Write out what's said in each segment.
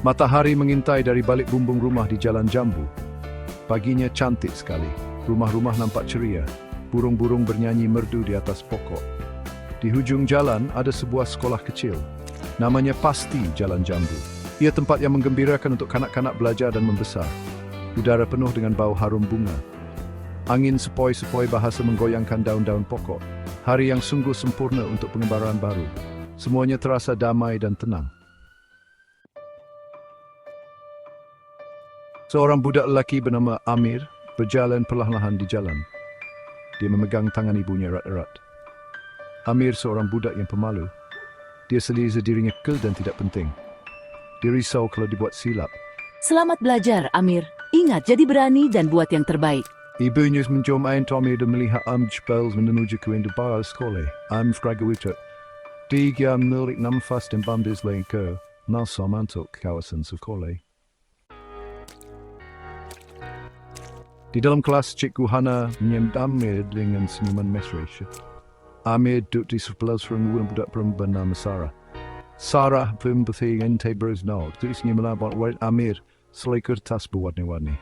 Matahari mengintai dari balik bumbung rumah di Jalan Jambu. Paginya cantik sekali. Rumah-rumah nampak ceria. Burung-burung bernyanyi merdu di atas pokok. Di hujung jalan ada sebuah sekolah kecil. Namanya pasti Jalan Jambu. Ia tempat yang menggembirakan untuk kanak-kanak belajar dan membesar. Udara penuh dengan bau harum bunga. Angin sepoi-sepoi bahasa menggoyangkan daun-daun pokok. Hari yang sungguh sempurna untuk pengembaraan baru. Semuanya terasa damai dan tenang. Seorang budak lelaki bernama Amir berjalan perlahan-lahan di jalan. Dia memegang tangan ibunya erat-erat. Amir seorang budak yang pemalu. Dia selesa dirinya kecil dan tidak penting. Dia risau kalau dibuat silap. Selamat belajar, Amir. Ingat, jadi berani dan buat yang terbaik. Ibunya mencium ain Amir dan melihat Amjbel menuju ke pintu bar sekolah. Amfragawita. Dia menarik nafas dan bambis lengkau. Nasa mantuk kawasan sekolah. Di dalam kelas, Cikgu Hana menyambut Amir dengan senyuman mesra. Amir duduk di sebelah seorang budak perempuan bernama Sarah. Sarah berempati dengan tabers nok. Tulisnya melambang warna Amir selai kertas berwarna-warni.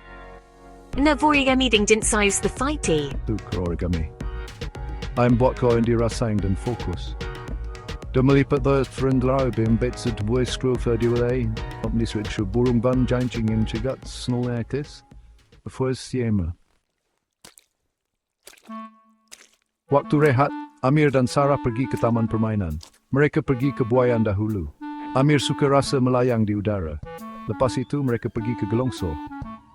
Navoriga meeting didn't size the fighty. Tukar origami. Ayam buat kau yang dirasain dan fokus. Dan melipat the friend lau bembet sebuah skrull ferdilai. Kompni switch burung ban jancing yang cegat snol aktis. First Siema. Waktu rehat, Amir dan Sarah pergi ke taman permainan. Mereka pergi ke buayan dahulu. Amir suka rasa melayang di udara. Lepas itu mereka pergi ke gelongsor.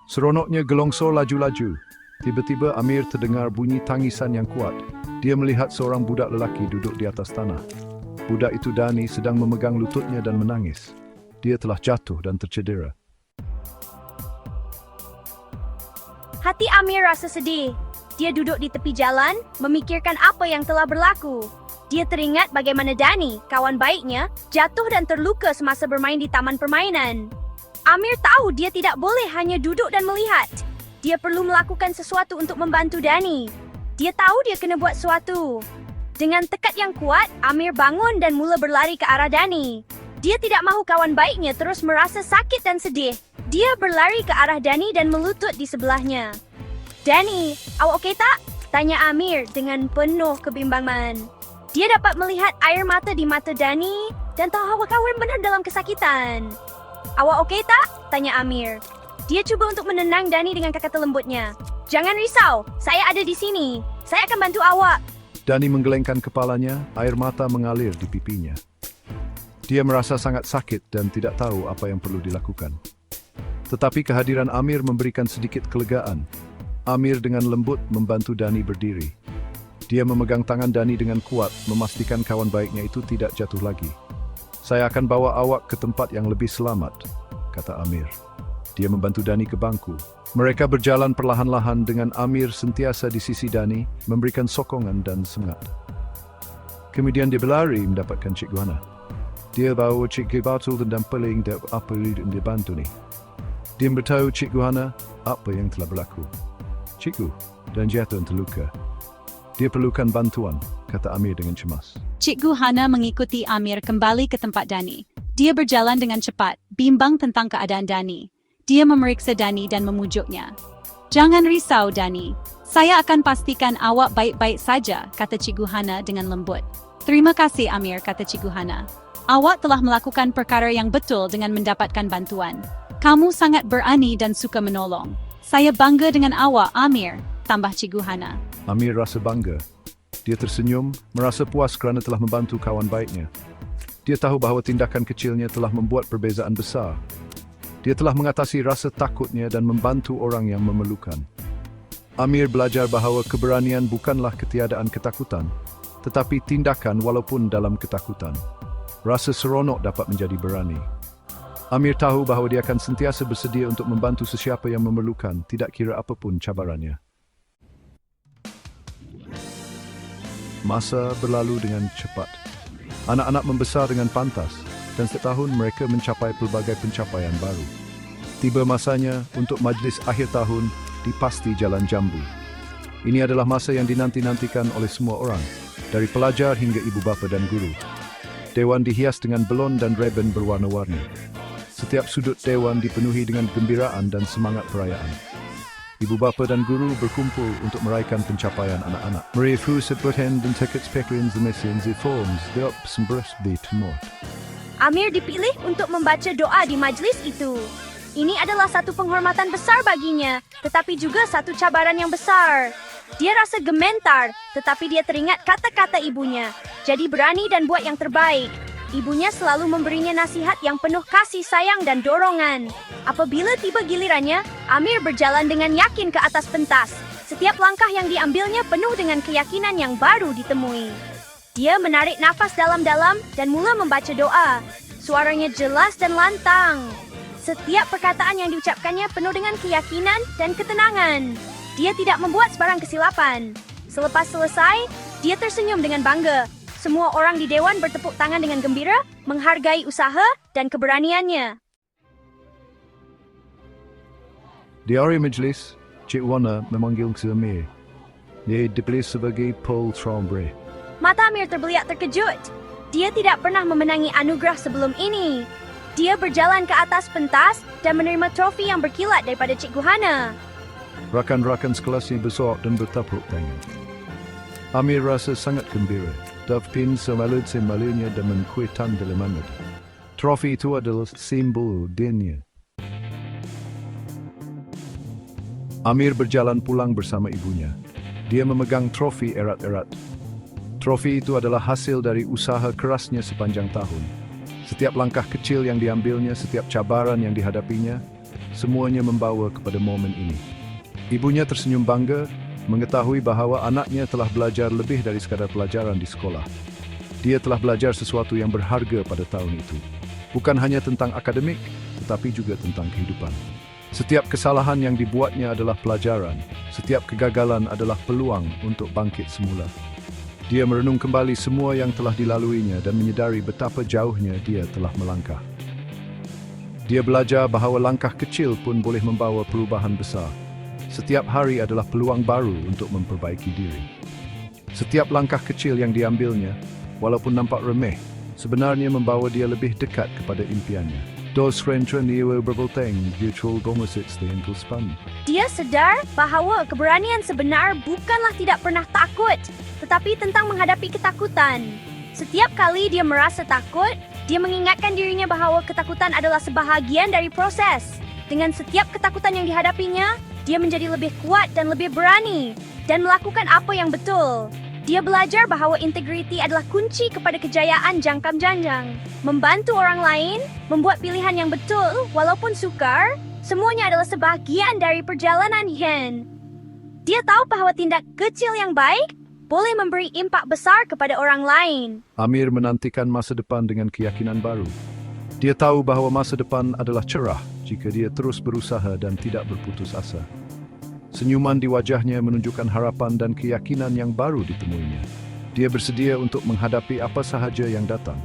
Seronoknya gelongsor laju-laju. Tiba-tiba Amir terdengar bunyi tangisan yang kuat. Dia melihat seorang budak lelaki duduk di atas tanah. Budak itu Dani sedang memegang lututnya dan menangis. Dia telah jatuh dan tercedera. Hati Amir rasa sedih. Dia duduk di tepi jalan, memikirkan apa yang telah berlaku. Dia teringat bagaimana Dani, kawan baiknya, jatuh dan terluka semasa bermain di taman permainan. Amir tahu dia tidak boleh hanya duduk dan melihat. Dia perlu melakukan sesuatu untuk membantu Dani. Dia tahu dia kena buat sesuatu. Dengan tekad yang kuat, Amir bangun dan mula berlari ke arah Dani. Dia tidak mahu kawan baiknya terus merasa sakit dan sedih. Dia berlari ke arah Dani dan melutut di sebelahnya. "Dani, awak okey tak?" tanya Amir dengan penuh kebimbangan. Dia dapat melihat air mata di mata Dani dan tahu awak kawan benar dalam kesakitan. "Awak okey tak?" tanya Amir. Dia cuba untuk menenang Dani dengan kata lembutnya. "Jangan risau, saya ada di sini. Saya akan bantu awak." Dani menggelengkan kepalanya, air mata mengalir di pipinya. Dia merasa sangat sakit dan tidak tahu apa yang perlu dilakukan. Tetapi kehadiran Amir memberikan sedikit kelegaan. Amir dengan lembut membantu Dani berdiri. Dia memegang tangan Dani dengan kuat, memastikan kawan baiknya itu tidak jatuh lagi. "Saya akan bawa awak ke tempat yang lebih selamat," kata Amir. Dia membantu Dani ke bangku. Mereka berjalan perlahan-lahan dengan Amir sentiasa di sisi Dani, memberikan sokongan dan semangat. Kemudian dia berlari mendapatkan Cikgu Hana. Dia bawa Cikgu Batul dan peling apa yang dia bantu ni. Dia beritahu Cikgu Hana apa yang telah berlaku. "Cikgu, dan jatuh dan terluka. Dia perlukan bantuan," kata Amir dengan cemas. Cikgu Hana mengikuti Amir kembali ke tempat Dani. Dia berjalan dengan cepat, bimbang tentang keadaan Dani. Dia memeriksa Dani dan memujuknya. "Jangan risau, Dani. Saya akan pastikan awak baik-baik saja," kata Cikgu Hana dengan lembut. "Terima kasih, Amir," kata Cikgu Hana. "Awak telah melakukan perkara yang betul dengan mendapatkan bantuan. Kamu sangat berani dan suka menolong. Saya bangga dengan awak, Amir," tambah Cikgu Hana. Amir rasa bangga. Dia tersenyum, merasa puas kerana telah membantu kawan baiknya. Dia tahu bahawa tindakan kecilnya telah membuat perbezaan besar. Dia telah mengatasi rasa takutnya dan membantu orang yang memerlukan. Amir belajar bahawa keberanian bukanlah ketiadaan ketakutan, tetapi tindakan walaupun dalam ketakutan. Rasa seronok dapat menjadi berani. Amir tahu bahawa dia akan sentiasa bersedia untuk membantu sesiapa yang memerlukan, tidak kira apapun cabarannya. Masa berlalu dengan cepat. Anak-anak membesar dengan pantas, dan setiap tahun mereka mencapai pelbagai pencapaian baru. Tiba masanya untuk majlis akhir tahun di pasti Jalan Jambu. Ini adalah masa yang dinanti-nantikan oleh semua orang, dari pelajar hingga ibu bapa dan guru. Dewan dihias dengan belon dan reben berwarna-warni. Setiap sudut dewan dipenuhi dengan gembiraan dan semangat perayaan. Ibu bapa dan guru berkumpul untuk meraihkan pencapaian anak-anak. Mereka seperti dan tekad spekulin mesin forms de sembres di timur. Amir dipilih untuk membaca doa di majlis itu. Ini adalah satu penghormatan besar baginya, tetapi juga satu cabaran yang besar. Dia rasa gementar, tetapi dia teringat kata-kata ibunya. Jadi berani dan buat yang terbaik. Ibunya selalu memberinya nasihat yang penuh kasih sayang dan dorongan. Apabila tiba gilirannya, Amir berjalan dengan yakin ke atas pentas. Setiap langkah yang diambilnya penuh dengan keyakinan yang baru ditemui. Dia menarik nafas dalam-dalam dan mula membaca doa. Suaranya jelas dan lantang. Setiap perkataan yang diucapkannya penuh dengan keyakinan dan ketenangan. Dia tidak membuat sebarang kesilapan. Selepas selesai, dia tersenyum dengan bangga. Semua orang di dewan bertepuk tangan dengan gembira, menghargai usaha dan keberaniannya. Di area majlis, Cik Wana memanggil Amir. Dia dipilih sebagai Paul Trombre. Mata Amir terbeliak terkejut. Dia tidak pernah memenangi anugerah sebelum ini. Dia berjalan ke atas pentas dan menerima trofi yang berkilat daripada Cikgu Hana. Rakan-rakan sekelasnya bersorak dan bertepuk tangan. Amir rasa sangat gembira. Davpin semalunya dan mengkuitan dalam manat. Trofi itu adalah simbol dirinya. Amir berjalan pulang bersama ibunya. Dia memegang trofi erat-erat. Trofi itu adalah hasil dari usaha kerasnya sepanjang tahun. Setiap langkah kecil yang diambilnya, setiap cabaran yang dihadapinya, semuanya membawa kepada momen ini. Ibunya tersenyum bangga, mengetahui bahawa anaknya telah belajar lebih dari sekadar pelajaran di sekolah. Dia telah belajar sesuatu yang berharga pada tahun itu. Bukan hanya tentang akademik, tetapi juga tentang kehidupan. Setiap kesalahan yang dibuatnya adalah pelajaran. Setiap kegagalan adalah peluang untuk bangkit semula. Dia merenung kembali semua yang telah dilaluinya dan menyadari betapa jauhnya dia telah melangkah. Dia belajar bahawa langkah kecil pun boleh membawa perubahan besar. Setiap hari adalah peluang baru untuk memperbaiki diri. Setiap langkah kecil yang diambilnya, walaupun nampak remeh, sebenarnya membawa dia lebih dekat kepada impiannya. Dia sadar bahawa keberanian sebenar bukanlah tidak pernah takut, tetapi tentang menghadapi ketakutan. Setiap kali dia merasa takut, dia mengingatkan dirinya bahawa ketakutan adalah sebahagian dari proses. Dengan setiap ketakutan yang dihadapinya, dia menjadi lebih kuat dan lebih berani dan melakukan apa yang betul. Dia belajar bahawa integriti adalah kunci kepada kejayaan jangka panjang. Membantu orang lain, membuat pilihan yang betul walaupun sukar, semuanya adalah sebahagian dari perjalanan Hen. Dia tahu bahawa tindak kecil yang baik boleh memberi impak besar kepada orang lain. Amir menantikan masa depan dengan keyakinan baru. Dia tahu bahawa masa depan adalah cerah jika dia terus berusaha dan tidak berputus asa. Senyuman di wajahnya menunjukkan harapan dan keyakinan yang baru ditemuinya. Dia bersedia untuk menghadapi apa sahaja yang datang.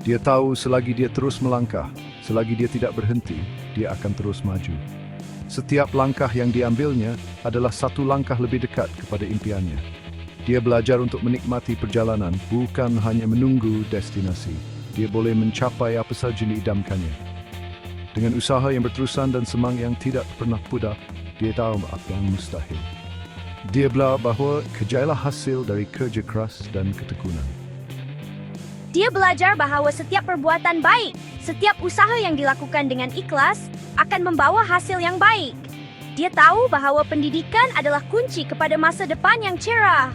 Dia tahu selagi dia terus melangkah, selagi dia tidak berhenti, dia akan terus maju. Setiap langkah yang diambilnya adalah satu langkah lebih dekat kepada impiannya. Dia belajar untuk menikmati perjalanan, bukan hanya menunggu destinasi. Dia boleh mencapai apa saja yang diidamkannya. Dengan usaha yang berterusan dan semangat yang tidak pernah pudar, dia tahu apa yang mustahil. Dia belajar bahawa kejayaan hasil dari kerja keras dan ketekunan. Dia belajar bahawa setiap perbuatan baik, setiap usaha yang dilakukan dengan ikhlas, akan membawa hasil yang baik. Dia tahu bahawa pendidikan adalah kunci kepada masa depan yang cerah.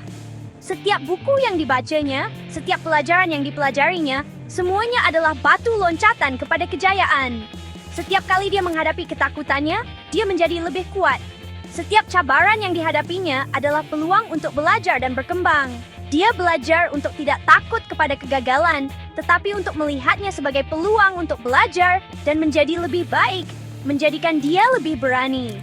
Setiap buku yang dibacanya, setiap pelajaran yang dipelajarinya, semuanya adalah batu loncatan kepada kejayaan. Setiap kali dia menghadapi ketakutannya, dia menjadi lebih kuat. Setiap cabaran yang dihadapinya adalah peluang untuk belajar dan berkembang. Dia belajar untuk tidak takut kepada kegagalan, tetapi untuk melihatnya sebagai peluang untuk belajar dan menjadi lebih baik, menjadikan dia lebih berani.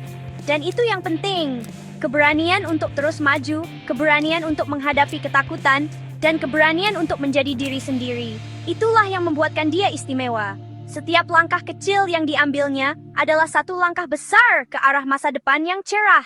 Dan itu yang penting, keberanian untuk terus maju, keberanian untuk menghadapi ketakutan, dan keberanian untuk menjadi diri sendiri. Itulah yang membuatkan dia istimewa. Setiap langkah kecil yang diambilnya adalah satu langkah besar ke arah masa depan yang cerah.